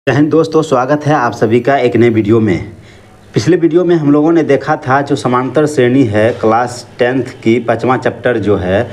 जय हिंद दोस्तों, स्वागत है आप सभी का एक नए वीडियो में। पिछले वीडियो में हम लोगों ने देखा था जो समांतर श्रेणी है क्लास 10th की 5वां चैप्टर जो है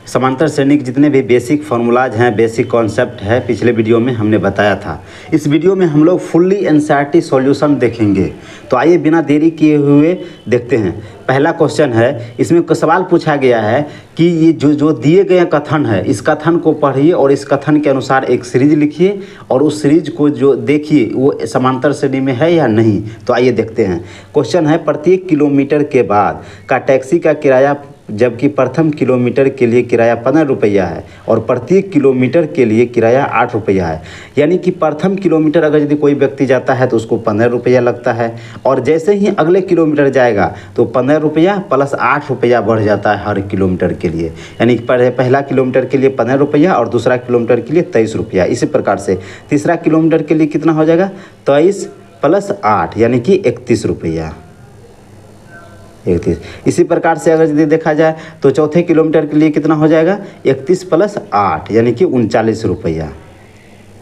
समांतर श्रेणी के जितने भी बेसिक फार्मूलाज हैं, बेसिक कॉन्सेप्ट है, पिछले वीडियो में हमने बताया था। इस वीडियो में हम लोग फुल्ली एनसीईआरटी सॉल्यूशन देखेंगे। तो आइए बिना देरी किए हुए देखते हैं। पहला क्वेश्चन है, इसमें सवाल पूछा गया है कि ये जो दिए गए कथन है, इस कथन को पढ़िए और इस कथन के अनुसार एक सीरीज लिखिए और उस सीरीज को जो देखिए वो समांतर श्रेणी में है या नहीं। तो आइए देखते हैं। क्वेश्चन है, प्रत्येक किलोमीटर के बाद का टैक्सी का किराया जबकि प्रथम किलोमीटर के लिए किराया 15 रुपया है और प्रत्येक किलोमीटर के लिए किराया 8 रुपया है। यानी कि प्रथम किलोमीटर अगर यदि कोई व्यक्ति जाता है तो उसको 15 रुपया लगता है और जैसे ही अगले किलोमीटर जाएगा तो 15 रुपया प्लस 8 रुपया बढ़ जाता है हर किलोमीटर के लिए। यानी कि पहला किलोमीटर के लिए 15 रुपया और दूसरा किलोमीटर के लिए 23 रुपया। इसी प्रकार से तीसरा किलोमीटर के लिए कितना हो जाएगा, 23 प्लस 8 यानी कि 31 रुपया। 31। इसी प्रकार से अगर यदि देखा जाए तो चौथे किलोमीटर के लिए कितना हो जाएगा, 31 प्लस 8 यानी कि 39 रुपया।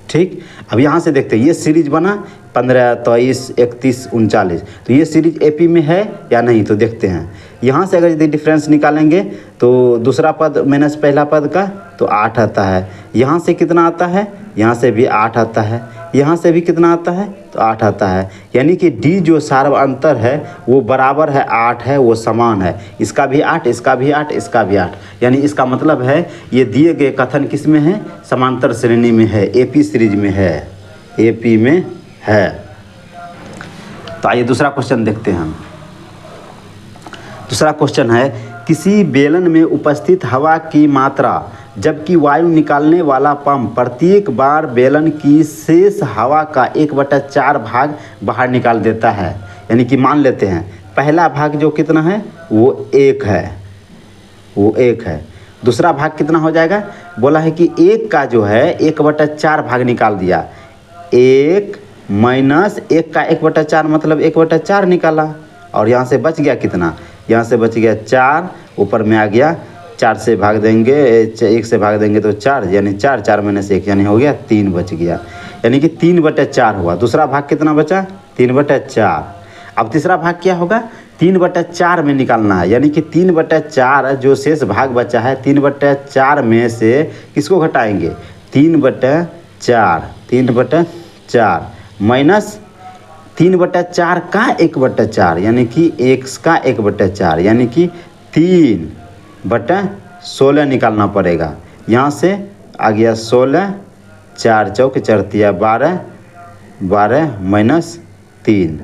ठीक, अब यहाँ से देखते हैं ये सीरीज बना 15, 23, 31, 39। तो ये सीरीज एपी में है या नहीं, तो देखते हैं। यहाँ से अगर यदि डिफरेंस निकालेंगे तो दूसरा पद माइनस पहला पद का तो 8 आता है। यहाँ से कितना आता है, यहाँ से भी 8 आता है, यहाँ से भी कितना आता है तो 8 आता है। यानी कि डी जो सार्व अंतर है वो बराबर है 8 है, वो समान है। इसका भी 8, इसका भी 8, इसका भी 8। यानी इसका मतलब है ये दिए गए कथन किस में है, समांतर श्रेणी में है, एपी सीरीज में है, एपी में है। तो आइए दूसरा क्वेश्चन देखते हैं हम। दूसरा क्वेश्चन है, किसी बेलन में उपस्थित हवा की मात्रा जबकि वायु निकालने वाला पंप प्रत्येक बार बेलन की शेष हवा का 1/4 भाग बाहर निकाल देता है। यानी कि मान लेते हैं पहला भाग जो कितना है वो 1 है, वो 1 है। दूसरा भाग कितना हो जाएगा, बोला है कि 1 का जो है 1/4 भाग निकाल दिया। 1 माइनस 1 का 1/4 मतलब 1/4 निकाला और यहाँ से बच गया कितना, यहाँ से बच गया 4, ऊपर में आ गया 4 से भाग देंगे, 1 से भाग देंगे तो 4 यानी 4, 4 माइनस 1 यानी हो गया 3 बच गया। यानी कि 3/4 हुआ। दूसरा भाग कितना बचा, 3/4। अब तीसरा भाग क्या होगा, 3/4 में निकालना है। यानी कि 3/4 जो शेष भाग बचा है 3/4 में से किसको घटाएंगे, 3/4, 3/4 माइनस 3/4 का 1/4 यानी कि x का 1/4 यानी कि 3/16 निकालना पड़ेगा। यहाँ से आ गया 16, 4 चौक 4 तिया 12, 12 माइनस 3,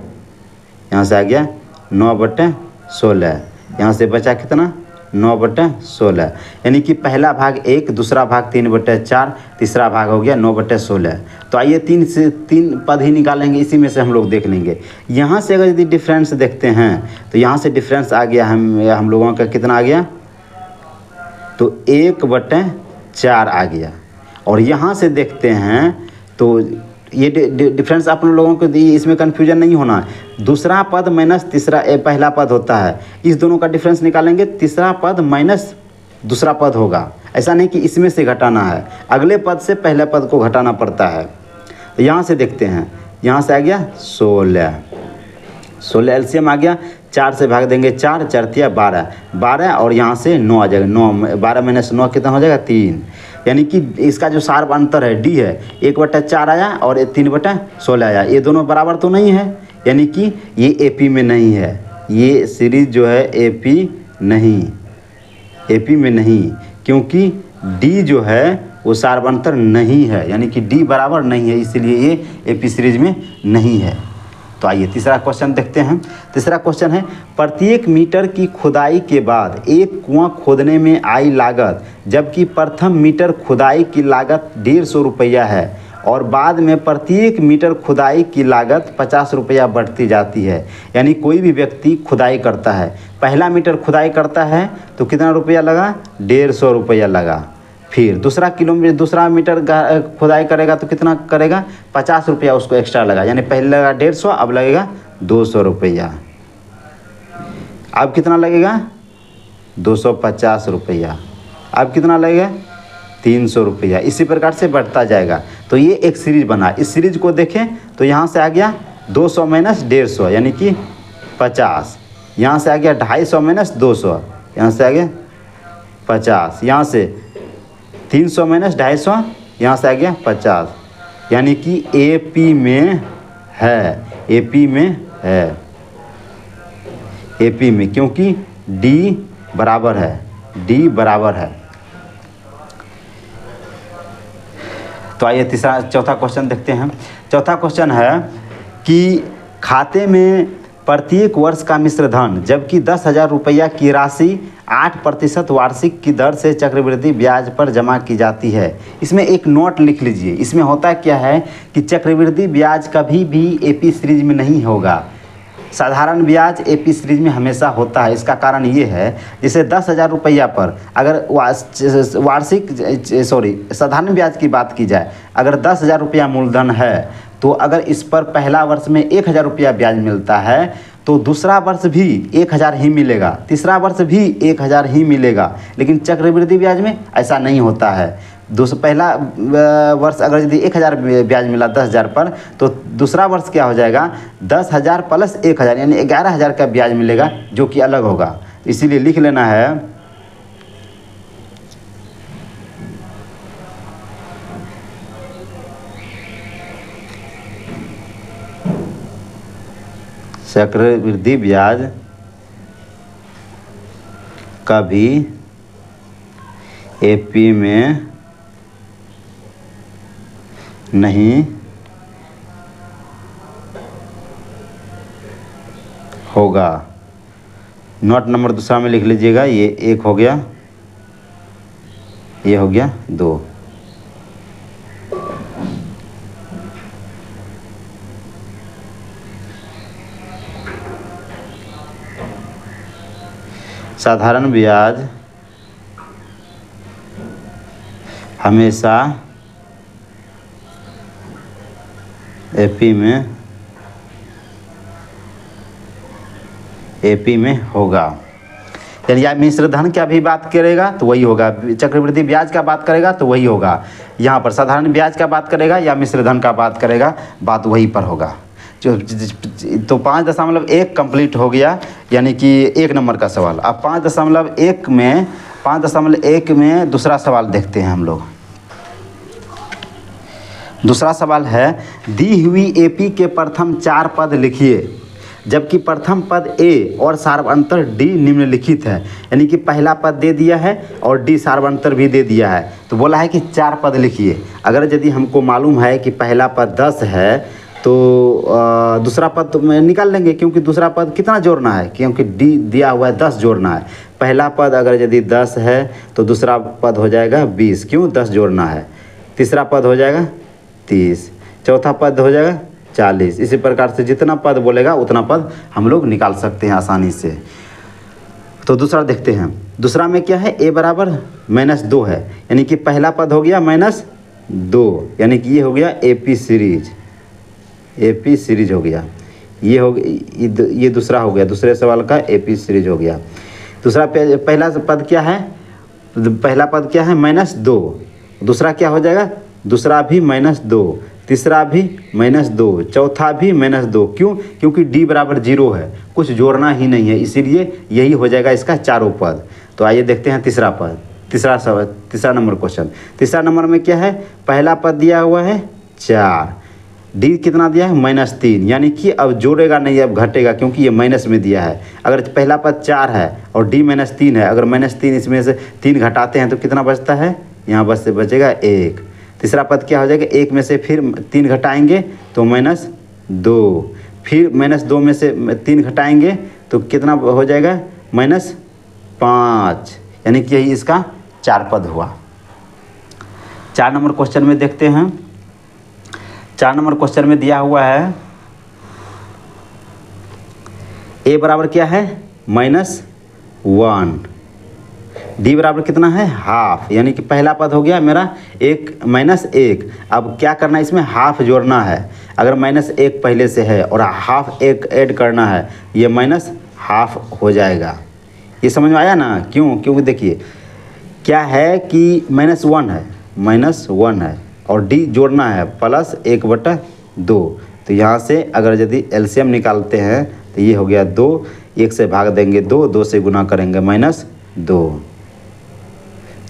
यहाँ से आ गया 9/16। यहाँ से बचा कितना, 9/16। यानी कि पहला भाग 1, दूसरा भाग 3/4, तीसरा भाग हो गया 9/16। तो आइए 3 से 3 पद ही निकालेंगे, इसी में से हम लोग देख लेंगे। यहाँ से अगर यदि डिफरेंस देखते हैं तो यहाँ से डिफरेंस आ गया हम लोगों का कितना आ गया, तो 1/4 आ गया। और यहाँ से देखते हैं तो ये डिफरेंस आप लोगों को इसमें कन्फ्यूजन नहीं होना है। दूसरा पद माइनस तीसरा पहला पद होता है, इस दोनों का डिफरेंस निकालेंगे, तीसरा पद माइनस दूसरा पद होगा। ऐसा नहीं कि इसमें से घटाना है, अगले पद से पहले पद को घटाना पड़ता है। तो यहाँ से देखते हैं, यहाँ से आ गया 16 एलसीएम आ गया। 4 से भाग देंगे 4, 4 तिया 12, 12 और यहाँ से 9 आ जाएगा। 9 12 माइनस 9 कितना हो जाएगा, 3। यानी कि इसका जो सार्व अंतर है डी है 1/4 आया और 3/16 आया, ये दोनों बराबर तो नहीं है। यानी कि ये एपी में नहीं है, ये सीरीज जो है एपी नहीं, एपी में नहीं, क्योंकि डी जो है वो सार्वंतर नहीं है। यानी कि डी बराबर नहीं है, इसलिए ये एपी सीरीज में नहीं है। तो आइए तीसरा क्वेश्चन देखते हैं। तीसरा क्वेश्चन है, प्रत्येक मीटर की खुदाई के बाद एक कुआं खोदने में आई लागत जबकि प्रथम मीटर खुदाई की लागत 150 रुपया है और बाद में प्रत्येक मीटर खुदाई की लागत 50 रुपया बढ़ती जाती है। यानी कोई भी व्यक्ति खुदाई करता है, पहला मीटर खुदाई करता है तो कितना रुपया लगा, 150 रुपया लगा। फिर दूसरा मीटर खुदाई करेगा तो कितना करेगा, 50 रुपया उसको एक्स्ट्रा लगा। यानी पहले लगा 150, अब लगेगा 200 रुपया। अब कितना लगेगा, 250 रुपया। अब कितना लगेगा, 300 रुपया। इसी प्रकार से बढ़ता जाएगा। तो ये एक सीरीज बना। इस सीरीज को देखें तो यहाँ से आ गया 200 माइनस 150 यानी कि 50। यहाँ से आ गया 250 माइनस 200, यहाँ से आ गया 50। यहाँ से 300 माइनस 250, यहाँ से आ गया 50, यानी कि AP में है, AP में है, AP में, क्योंकि D बराबर है, D बराबर है। तो आइए चौथा क्वेश्चन देखते हैं। चौथा क्वेश्चन है कि खाते में प्रत्येक वर्ष का मिश्र धन जबकि 10,000 रुपया की राशि 8% वार्षिक की दर से चक्रवृद्धि ब्याज पर जमा की जाती है। इसमें एक नोट लिख लीजिए। इसमें होता क्या है कि चक्रवृद्धि ब्याज कभी भी AP सीरीज में नहीं होगा, साधारण ब्याज AP सीरीज में हमेशा होता है। इसका कारण ये है, जैसे 10,000 रुपया पर अगर साधारण ब्याज की बात की जाए, अगर 10,000 रुपया मूलधन है तो अगर इस पर पहला वर्ष में 1,000 रुपया ब्याज मिलता है तो दूसरा वर्ष भी 1,000 ही मिलेगा, तीसरा वर्ष भी 1,000 ही मिलेगा। लेकिन चक्रवृद्धि ब्याज में ऐसा नहीं होता है। पहला वर्ष अगर यदि 1,000 ब्याज मिला 10,000 पर, तो दूसरा वर्ष क्या हो जाएगा 10,000 प्लस 1,000 यानी 11,000 का ब्याज मिलेगा, जो कि अलग होगा। इसीलिए लिख लेना है चक्रवृद्धि ब्याज कभी AP में नहीं होगा। नोट नंबर दूसरा में लिख लीजिएगा। ये 1 हो गया, ये हो गया 2। साधारण ब्याज हमेशा AP में होगा। यानी या मिश्र धन क्या भी बात करेगा तो वही होगा, चक्रवृद्धि ब्याज का बात करेगा तो वही होगा। यहाँ पर साधारण ब्याज का बात करेगा या मिश्र धन का बात करेगा, बात वही पर होगा। तो 5.1 कंप्लीट हो गया, यानी कि 1 नंबर का सवाल। अब 5.1 में दूसरा सवाल देखते हैं हम लोग। दूसरा सवाल है, दी हुई AP के प्रथम 4 पद लिखिए जबकि प्रथम पद A और सार्वंतर D निम्नलिखित है। यानी कि पहला पद दे दिया है और D सार्वंतर भी दे दिया है, तो बोला है कि 4 पद लिखिए। अगर यदि हमको मालूम है कि पहला पद 10 है तो दूसरा पद तो निकाल लेंगे, क्योंकि दूसरा पद कितना जोड़ना है, क्योंकि D दिया हुआ है 10 जोड़ना है। पहला पद अगर यदि 10 है तो दूसरा पद हो जाएगा 20, क्यों 10 जोड़ना है। तीसरा पद हो जाएगा 30, चौथा पद हो जाएगा 40। इसी प्रकार से जितना पद बोलेगा उतना पद हम लोग निकाल सकते हैं आसानी से। तो दूसरा देखते हैं। दूसरा में क्या है, A बराबर -2 है, यानी कि पहला पद हो गया -2, यानी कि ये हो गया AP सीरीज हो गया। ये हो गया, ये दूसरा हो गया, दूसरे सवाल का AP सीरीज हो गया। दूसरा पहला पद क्या है, पहला पद क्या है -2, दूसरा क्या हो जाएगा, दूसरा भी -2, तीसरा भी -2, चौथा भी -2। क्यों, क्योंकि D बराबर 0 है, कुछ जोड़ना ही नहीं है, इसीलिए यही हो जाएगा इसका चारों पद। तो आइए देखते हैं तीसरा पद, तीसरा नंबर क्वेश्चन। तीसरा नंबर में क्या है, पहला पद दिया हुआ है 4, D कितना दिया है -3, यानी कि अब जोड़ेगा नहीं, अब घटेगा, क्योंकि ये माइनस में दिया है। अगर पहला पद 4 है और D -3 है, अगर -3 इसमें से 3 घटाते हैं तो कितना बचता है, यहाँ बचेगा 1। तीसरा पद क्या हो जाएगा, 1 में से फिर 3 घटाएंगे तो -2, फिर -2 में से 3 घटाएंगे तो कितना हो जाएगा, -5, यानी कि यही इसका 4 पद हुआ। 4 नंबर क्वेश्चन में देखते हैं। 4 नंबर क्वेश्चन में दिया हुआ है A बराबर क्या है, -1, D बराबर कितना है, हाफ, यानी कि पहला पद हो गया मेरा -1। अब क्या करना है, इसमें हाफ जोड़ना है। अगर -1 पहले से है और हाफ 1 ऐड करना है, ये -हाफ हो जाएगा। ये समझ में आया ना, क्यों, क्योंकि देखिए क्या है कि -1 है, और डी जोड़ना है प्लस 1/2। तो यहाँ से अगर यदि एलसीएम निकालते हैं तो ये हो गया 2, 1 से भाग देंगे 2, 2 से गुना करेंगे -2,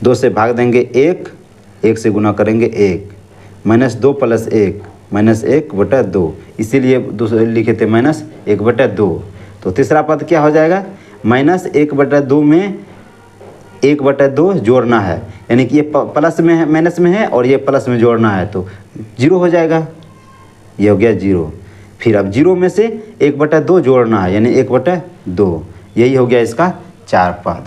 2 से भाग देंगे 1, 1 से गुना करेंगे 1, -2 + 1 -1/2, इसीलिए दूसरे लिखे थे -1/2। तो तीसरा पद क्या हो जाएगा, -1/2 में 1/2 जोड़ना है, यानी कि ये प्लस में है, माइनस में है और ये प्लस में जोड़ना है, तो 0 हो जाएगा, ये हो गया 0। फिर अब 0 में से 1/2 जोड़ना है, यानी 1/2, यही हो गया इसका 4 पद।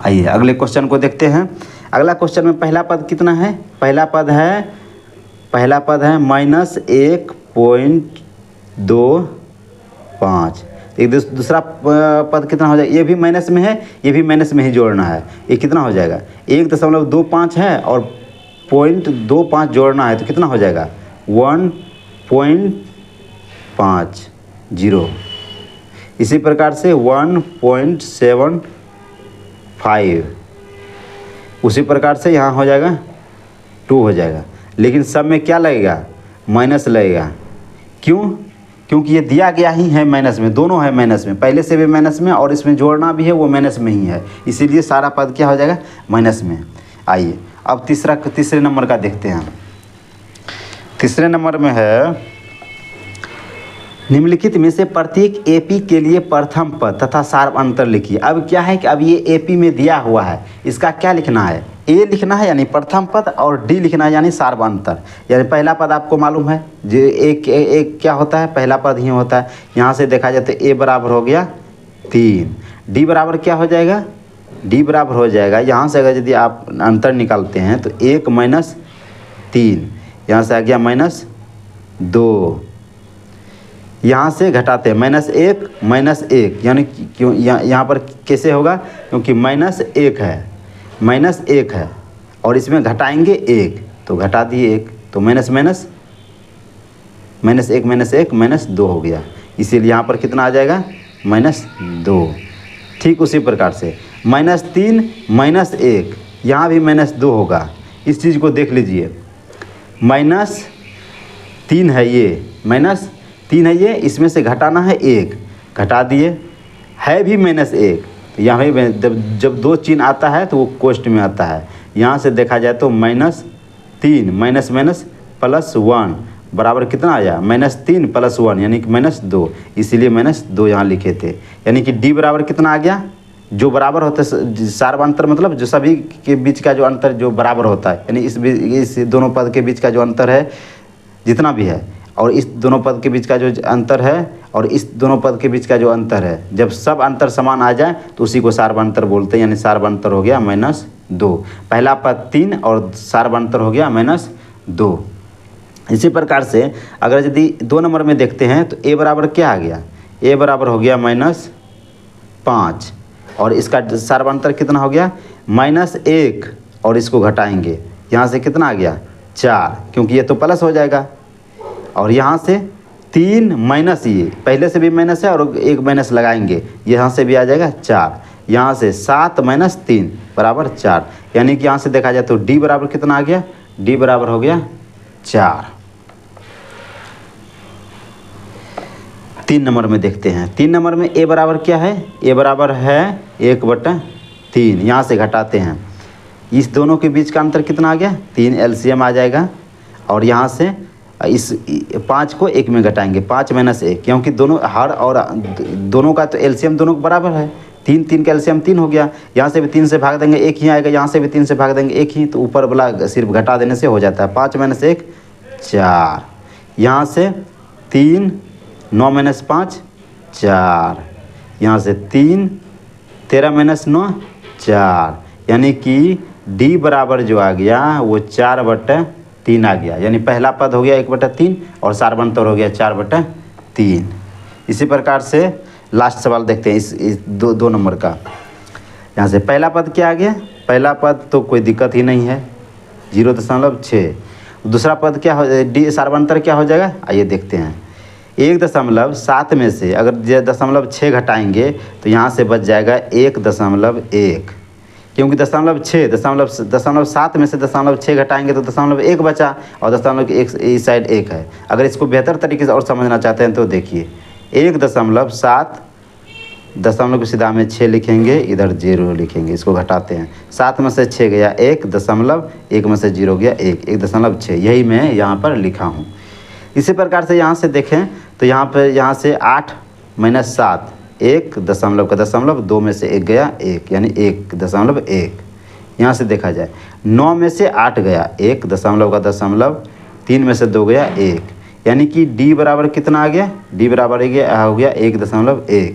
आइए अगले क्वेश्चन को देखते हैं। अगला क्वेश्चन में पहला पद कितना है, पहला पद है -1.25। एक दूसरा पद कितना हो जाएगा, ये भी माइनस में है, ये भी माइनस में ही जोड़ना है, ये कितना हो जाएगा 1.25 है और 0.25 जोड़ना है, तो कितना हो जाएगा 1.50। इसी प्रकार से 1.75, उसी प्रकार से यहाँ हो जाएगा 2 हो जाएगा, लेकिन सब में क्या लगेगा, माइनस लगेगा। क्यों, क्योंकि ये दिया गया ही है माइनस में, दोनों है माइनस में, पहले से भी माइनस में और इसमें जोड़ना भी है वो माइनस में ही है, इसीलिए सारा पद क्या हो जाएगा माइनस में। आइए अब तीसरे नंबर का देखते हैं। तीसरे नंबर में है निम्नलिखित में से प्रत्येक एपी के लिए प्रथम पद तथा सार अंतर लिखिए। अब क्या है कि अब ये एपी में दिया हुआ है, इसका क्या लिखना है, ए लिखना है यानी प्रथम पद और डी लिखना है यानी सार अंतर। यानी पहला पद आपको मालूम है जो एक क्या होता है, पहला पद ही होता है। यहाँ से देखा जाए तो ए बराबर हो गया 3, डी बराबर क्या हो जाएगा, डी बराबर हो जाएगा, यहाँ से अगर यदि आप अंतर निकालते हैं तो 1 - 3, यहाँ से आ गया -2, यहाँ से घटाते हैं -1 यानी क्यों यहाँ पर कैसे होगा, क्योंकि -1 है और इसमें घटाएंगे 1, तो घटा दिए 1, तो -1 हो गया, इसीलिए यहाँ पर कितना आ जाएगा -2। ठीक उसी प्रकार से -3 -1, यहाँ भी -2 होगा। इस चीज़ को देख लीजिए, -3 है ये, -3 है ये, इसमें से घटाना है 1, घटा दिए, है भी -1, तो यहाँ भी जब 2 चिन्ह आता है तो वो कोष्ठ में आता है। यहाँ से देखा जाए तो -3 माइनस +1 बराबर कितना आया, -3 + 1 यानी कि -2, इसीलिए -2 यहाँ लिखे थे। यानी कि डी बराबर कितना आ गया, जो बराबर होता है सार अंतर, मतलब जो सभी के बीच का जो अंतर जो बराबर होता है, यानी इस दोनों पद के बीच का जो अंतर है जितना भी है, और इस दोनों पद के बीच का जो अंतर है और इस दोनों पद के बीच का जो अंतर है, जब सब अंतर समान आ जाए तो उसी को सारवंतर बोलते हैं, यानी सारवंतर हो गया -2। पहला पद 3 और सारवंतर हो गया -2। इसी प्रकार से अगर यदि 2 नंबर में देखते हैं तो ए बराबर क्या आ गया, ए बराबर हो गया -5 और इसका सारवंतर कितना हो गया -1 और इसको घटाएंगे, यहाँ से कितना आ गया 4, क्योंकि ये तो प्लस हो जाएगा, और यहाँ से 3 माइनस, ये पहले से भी माइनस है और एक माइनस लगाएंगे, यहाँ से भी आ जाएगा 4, यहाँ से 7 - 3 बराबर 4, यानी कि यहाँ से देखा जाए तो डी बराबर कितना आ गया, डी बराबर हो गया 4। 3 नंबर में देखते हैं। 3 नंबर में ए बराबर क्या है, ए बराबर है 1/3, यहाँ से घटाते हैं, इस दोनों के बीच का अंतर कितना आ गया 3, एलसीएम आ जाएगा, और यहाँ से इस 5 को 1 में घटाएंगे, 5 - 1, क्योंकि दोनों हर और दोनों का तो एलसीएम दोनों बराबर है, 3 का एलसीएम 3 हो गया, यहाँ से भी 3 से भाग देंगे 1 ही आएगा, यहाँ से भी 3 से भाग देंगे 1 ही, तो ऊपर वाला सिर्फ घटा देने से हो जाता है, 5 - 1 4, यहाँ से 3 9 - 5 4, यहाँ से 3 13 - 9 4, यानी कि डी बराबर जो आ गया वो 4/3 आ गया, यानी पहला पद हो गया 1/3 और सारवंतर हो गया 4/3। इसी प्रकार से लास्ट सवाल देखते हैं इस 2 नंबर का। यहाँ से पहला पद क्या आ गया, पहला पद तो कोई दिक्कत ही नहीं है 0.6, दूसरा पद क्या हो, डी सारवंतर क्या हो जाएगा, आइए देखते हैं। 1.7 में से अगर 0.6 घटाएंगे तो यहाँ से बच जाएगा 1.1, क्योंकि 0.7 में से 0.6 घटाएंगे तो 0.1 बचा और 0.1 इस साइड 1 है। अगर इसको बेहतर तरीके से और समझना चाहते हैं तो देखिए 1.7 दशमलव की सीधा में 6 लिखेंगे, इधर 0 लिखेंगे, इसको घटाते हैं। 7 में से 6 गया 1.1 में से 0 गया 1.6, यही मैं यहाँ पर लिखा हूँ। इसी प्रकार से यहाँ से देखें तो यहाँ से 8 - 7 1 दशमलव का दशमलव, 2 में से 1 गया 1 यानी 1.1। यहाँ से देखा जाए 9 में से 8 गया 1 दशमलव का दशमलव, 3 में से 2 गया 1 यानी कि D बराबर कितना आ गया, D बराबर हो गया 1.1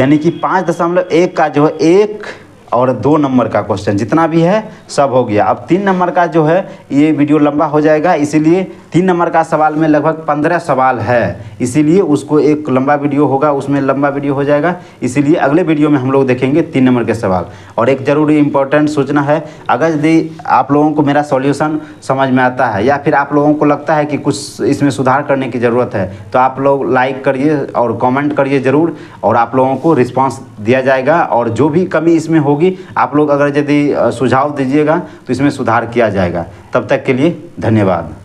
यानी कि 5.1 का जो है 1 और 2 नंबर का क्वेश्चन जितना भी है सब हो गया। अब 3 नंबर का जो है ये वीडियो लंबा हो जाएगा, इसीलिए 3 नंबर का सवाल में लगभग 15 सवाल है, इसीलिए उसको एक लंबा वीडियो होगा, उसमें लंबा वीडियो हो जाएगा। इसीलिए अगले वीडियो में हम लोग देखेंगे 3 नंबर के सवाल। और एक ज़रूरी इंपॉर्टेंट सूचना है, अगर यदि आप लोगों को मेरा सॉल्यूशन समझ में आता है या फिर आप लोगों को लगता है कि कुछ इसमें सुधार करने की ज़रूरत है तो आप लोग लाइक करिए और कमेंट करिए ज़रूर, और आप लोगों को रिस्पांस दिया जाएगा। और जो भी कमी इसमें होगी आप लोग अगर यदि सुझाव दीजिएगा तो इसमें सुधार किया जाएगा। तब तक के लिए धन्यवाद।